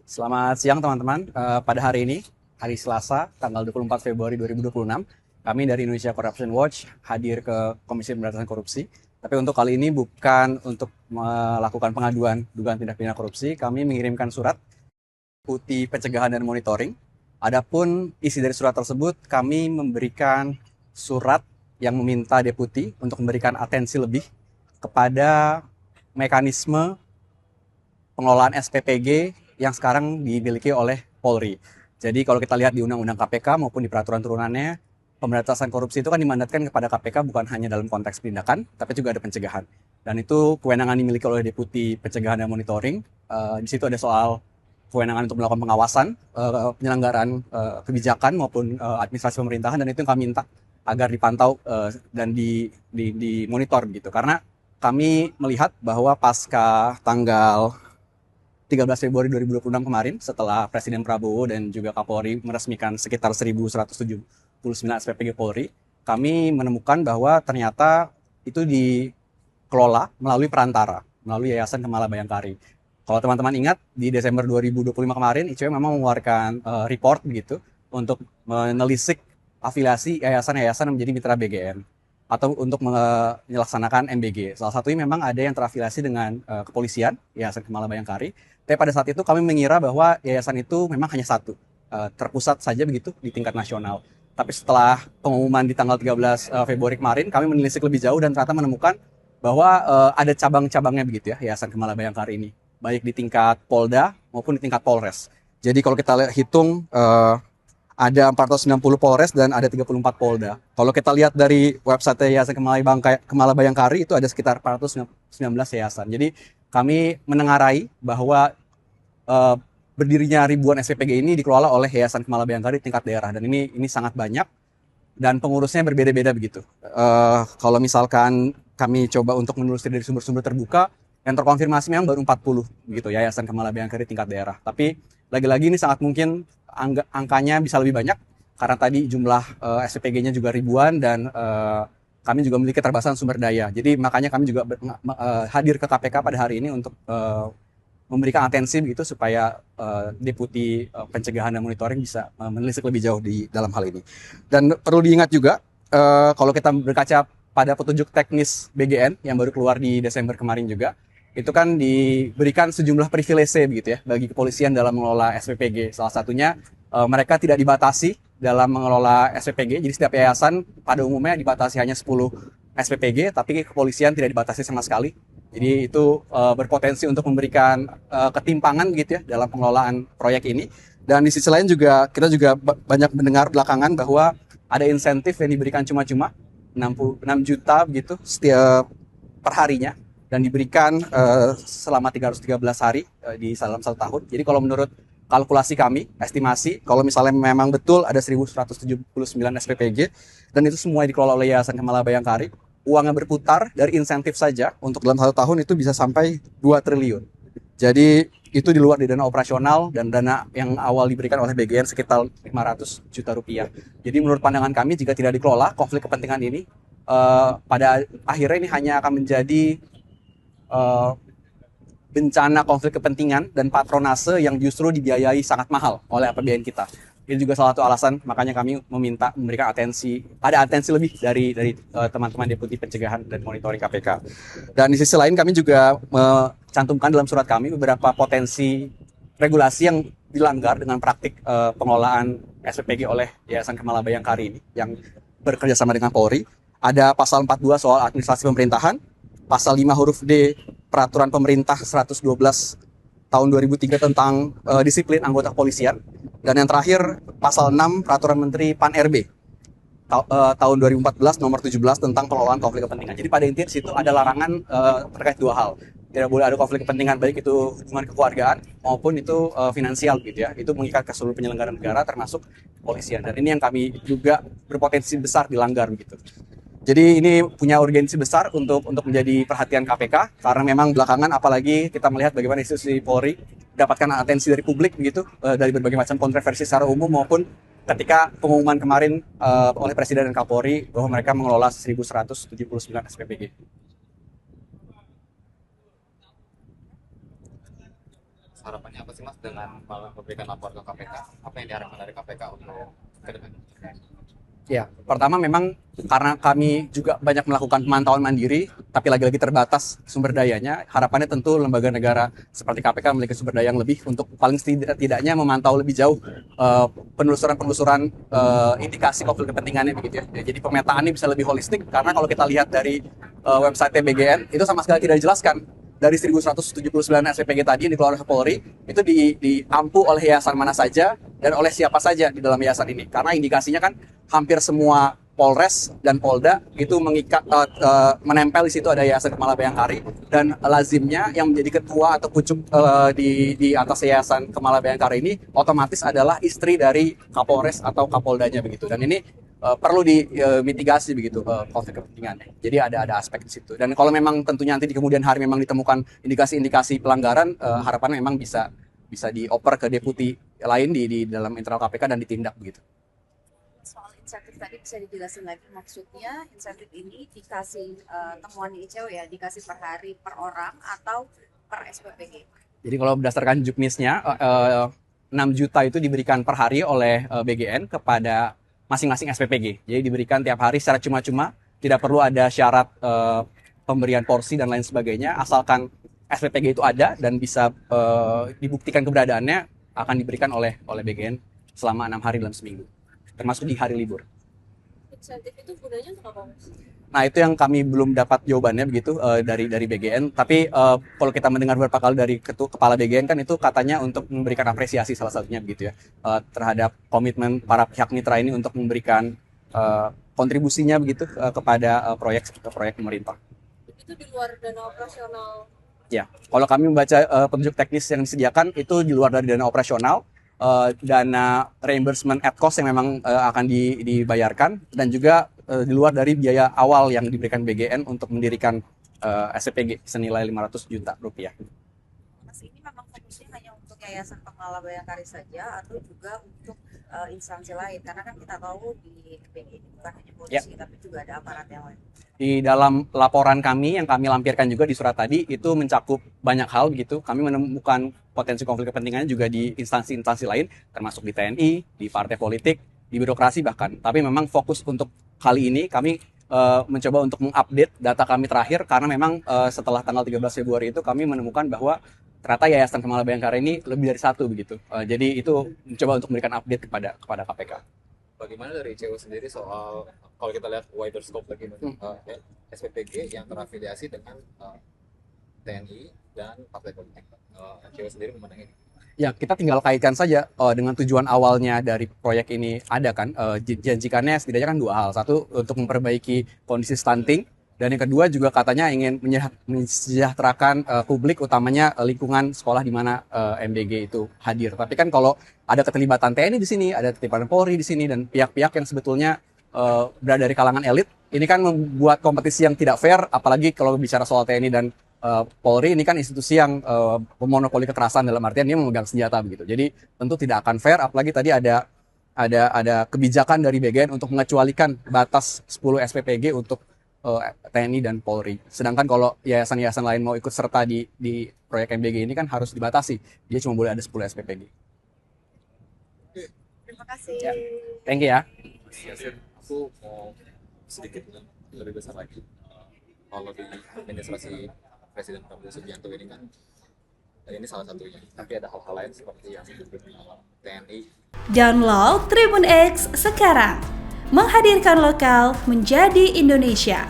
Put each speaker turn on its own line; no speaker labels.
Selamat siang teman-teman. Pada hari ini, hari Selasa, tanggal 24 Februari 2026, kami dari Indonesia Corruption Watch hadir ke Komisi Pemberantasan Korupsi. Tapi untuk kali ini bukan untuk melakukan pengaduan dugaan tindak pidana korupsi, kami mengirimkan surat Deputi Pencegahan dan Monitoring. Adapun isi dari surat tersebut, kami memberikan surat yang meminta Deputi untuk memberikan atensi lebih kepada mekanisme pengelolaan SPPG yang sekarang dimiliki oleh Polri. Jadi kalau kita lihat di Undang-Undang KPK maupun di peraturan turunannya, pemberantasan korupsi itu kan dimandatkan kepada KPK bukan hanya dalam konteks penindakan, tapi juga ada pencegahan. Dan itu kewenangan dimiliki oleh Deputi Pencegahan dan Monitoring. Di situ ada soal kewenangan untuk melakukan pengawasan, penyelenggaraan kebijakan maupun administrasi pemerintahan, dan itu yang kami minta agar dipantau dan dimonitor begitu. Karena kami melihat bahwa pasca tanggal 13 Februari 2026 kemarin, setelah Presiden Prabowo dan juga Kapolri meresmikan sekitar 1.179 SPPG Polri, kami menemukan bahwa ternyata itu dikelola melalui perantara, melalui Yayasan Kemala Bayangkari. Kalau teman-teman ingat, di Desember 2025 kemarin, ICW memang mengeluarkan report begitu untuk menelisik afiliasi yayasan-yayasan yang menjadi mitra BGN atau untuk melaksanakan MBG. Salah satunya memang ada yang terafiliasi dengan kepolisian, Yayasan Kemala Bayangkari. Tapi pada saat itu kami mengira bahwa yayasan itu memang hanya satu, terpusat saja begitu di tingkat nasional. Tapi setelah pengumuman di tanggal 13 Februari kemarin, kami menelisik lebih jauh dan ternyata menemukan bahwa ada cabang-cabangnya begitu ya, Yayasan Kemala Bayangkari ini, baik di tingkat Polda maupun di tingkat Polres. Jadi kalau kita hitung ada 490 Polres dan ada 34 Polda. Kalau kita lihat dari website Yayasan Kemala Bayangkari itu ada sekitar 419 yayasan. Jadi kami menengarai bahwa berdirinya ribuan SPPG ini dikelola oleh Yayasan Kemala Bayangkari tingkat daerah, dan ini sangat banyak dan pengurusnya berbeda-beda begitu. Kalau misalkan kami coba untuk menelusuri dari sumber-sumber terbuka, yang terkonfirmasi memang baru 40 begitu Yayasan Kemala Bayangkari tingkat daerah. Tapi lagi-lagi ini sangat mungkin angkanya bisa lebih banyak karena tadi jumlah SPPG-nya juga ribuan dan kami juga memiliki keterbatasan sumber daya. Jadi makanya kami juga hadir ke KPK pada hari ini untuk memberikan atensi begitu supaya Deputi Pencegahan dan Monitoring bisa menelisik lebih jauh di dalam hal ini. Dan perlu diingat juga kalau kita berkaca pada petunjuk teknis BGN yang baru keluar di Desember kemarin juga, itu kan diberikan sejumlah privilege begitu ya bagi kepolisian dalam mengelola SPPG. Salah satunya mereka tidak dibatasi dalam mengelola SPPG. Jadi setiap yayasan pada umumnya dibatasi hanya 10 SPPG, tapi kepolisian tidak dibatasi sama sekali. Jadi itu berpotensi untuk memberikan ketimpangan gitu ya dalam pengelolaan proyek ini. Dan di sisi lain juga kita juga banyak mendengar belakangan bahwa ada insentif yang diberikan cuma-cuma 6 juta begitu setiap perharinya dan diberikan selama 313 hari di dalam 1 tahun. Jadi kalau menurut kalkulasi kami, estimasi, kalau misalnya memang betul ada 1.179 SPPG dan itu semua dikelola oleh Yayasan Kemala Bayangkari, uangnya berputar dari insentif saja untuk dalam 1 tahun itu bisa sampai 2 triliun. Jadi itu di luar di dana operasional dan dana yang awal diberikan oleh BGN sekitar 500 juta rupiah. Jadi menurut pandangan kami jika tidak dikelola konflik kepentingan ini, pada akhirnya ini hanya akan menjadi bencana konflik kepentingan dan patronase yang justru dibiayai sangat mahal oleh APBN kita. Itu juga salah satu alasan makanya kami meminta memberikan ada atensi lebih dari teman-teman Deputi Pencegahan dan Monitoring KPK. Dan di sisi lain kami juga mencantumkan dalam surat kami beberapa potensi regulasi yang dilanggar dengan praktik pengelolaan SPPG oleh Yayasan Kemala Bayangkari ini yang bekerja sama dengan Polri. Ada pasal 42 soal administrasi pemerintahan, pasal 5 huruf D Peraturan Pemerintah 112 tahun 2003 tentang disiplin anggota kepolisian, dan yang terakhir pasal 6 Peraturan Menteri Pan-RB tahun 2014 nomor 17 tentang pengelolaan konflik kepentingan. Jadi pada intinya di situ ada larangan terkait 2 hal. Tidak boleh ada konflik kepentingan baik itu hubungan kekeluargaan maupun itu finansial gitu ya. Itu mengikat ke seluruh penyelenggara negara termasuk kepolisian. Dan ini yang kami juga berpotensi besar dilanggar begitu. Jadi ini punya urgensi besar untuk menjadi perhatian KPK karena memang belakangan apalagi kita melihat bagaimana institusi Polri mendapatkan atensi dari publik begitu dari berbagai macam kontroversi secara umum maupun ketika pengumuman kemarin oleh Presiden dan Kapolri bahwa mereka mengelola 1.179 SPPG.
harapannya apa sih Mas dengan memberikan lapor ke KPK? Apa yang diharapkan dari KPK untuk ke depan?
Ya, pertama memang karena kami juga banyak melakukan pemantauan mandiri, tapi lagi-lagi terbatas sumber dayanya, harapannya tentu lembaga negara seperti KPK memiliki sumber daya yang lebih untuk paling tidaknya memantau lebih jauh penelusuran-penelusuran indikasi konflik kepentingannya begitu ya. Jadi pemetaannya bisa lebih holistik karena kalau kita lihat dari website BGN itu sama sekali tidak dijelaskan dari 1179 SPPG tadi yang dikeluarkan oleh Polri itu diampu oleh yayasan mana saja dan oleh siapa saja di dalam yayasan ini karena indikasinya kan hampir semua Polres dan Polda itu menempel di situ ada Yayasan Kemala Bayangkari dan lazimnya yang menjadi ketua atau pucuk di atas Yayasan Kemala Bayangkari ini otomatis adalah istri dari Kapolres atau Kapoldanya begitu dan ini perlu dimitigasi begitu konflik kepentingannya. Jadi ada aspek di situ dan kalau memang tentunya nanti di kemudian hari memang ditemukan indikasi-indikasi pelanggaran harapannya memang bisa dioper ke deputi lain di dalam internal KPK dan ditindak begitu.
Soal insentif tadi bisa dijelasin lagi maksudnya insentif ini dikasih temuan di ICW ya dikasih per hari per orang atau per SPPG?
Jadi kalau berdasarkan juknisnya 6 juta itu diberikan per hari oleh BGN kepada masing-masing SPPG. Jadi diberikan tiap hari secara cuma-cuma, tidak perlu ada syarat pemberian porsi dan lain sebagainya asalkan SPPG itu ada dan bisa dibuktikan keberadaannya akan diberikan oleh BGN selama 6 hari dalam seminggu. Termasuk di hari libur.
Insentif itu gunanya untuk apa, Mas?
Nah itu yang kami belum dapat jawabannya begitu dari BGN. Tapi kalau kita mendengar beberapa kali dari kepala BGN kan itu katanya untuk memberikan apresiasi salah satunya begitu ya terhadap komitmen para pihak mitra ini untuk memberikan kontribusinya begitu kepada proyek pemerintah.
Itu di luar dana operasional?
Ya, kalau kami membaca petunjuk teknis yang disediakan itu di luar dari dana operasional. Dana reimbursement at cost yang memang akan dibayarkan dan juga di luar dari biaya awal yang diberikan BGN untuk mendirikan SPPG senilai 500 juta rupiah.
Mas, ini memang fokusnya hanya untuk Yayasan Kemala Bayangkari saja atau juga untuk instansi lain? Karena kan kita tahu di BGN bukan hanya polisi tapi juga ada aparat yang lain.
Di dalam laporan kami yang kami lampirkan juga di surat tadi itu mencakup banyak hal begitu. Kami menemukan potensi konflik kepentingannya juga di instansi-instansi lain termasuk di TNI, di partai politik, di birokrasi bahkan. Tapi memang fokus untuk kali ini kami mencoba untuk mengupdate data kami terakhir karena memang setelah tanggal 13 Februari itu kami menemukan bahwa ternyata Yayasan Kemala Bayangkari ini lebih dari satu begitu. Jadi itu mencoba untuk memberikan update kepada KPK.
Bagaimana dari ICW sendiri soal kalau kita lihat wider scope lagi SPPG yang terafiliasi dengan TNI dan partai politik, ICW sendiri memandang ini?
Ya, kita tinggal kaitkan saja dengan tujuan awalnya dari proyek ini ada kan, janjikannya setidaknya kan dua hal. Satu, untuk memperbaiki kondisi stunting, dan yang kedua juga katanya ingin mensejahterakan publik, utamanya lingkungan sekolah di mana MBG itu hadir. Tapi kan kalau ada keterlibatan TNI di sini, ada keterlibatan Polri di sini, dan pihak-pihak yang sebetulnya berada dari kalangan elit, ini kan membuat kompetisi yang tidak fair, apalagi kalau bicara soal TNI dan Polri ini kan institusi yang memonopoli kekerasan dalam artian dia memegang senjata begitu. Jadi tentu tidak akan fair, apalagi tadi ada kebijakan dari BGN untuk mengecualikan batas 10 SPPG untuk TNI dan Polri. Sedangkan kalau yayasan-yayasan lain mau ikut serta di proyek MBG ini kan harus dibatasi. Dia cuma boleh ada 10 SPPG.
Terima kasih.
Ya. Thank you ya.
Aku mau sedikit lebih besar lagi. Kalau di administrasi Presiden Prabowo Subianto ini kan ini salah satunya, tapi ada hal-hal lain seperti yang TNI.
Download Tribun X sekarang, menghadirkan lokal menjadi Indonesia.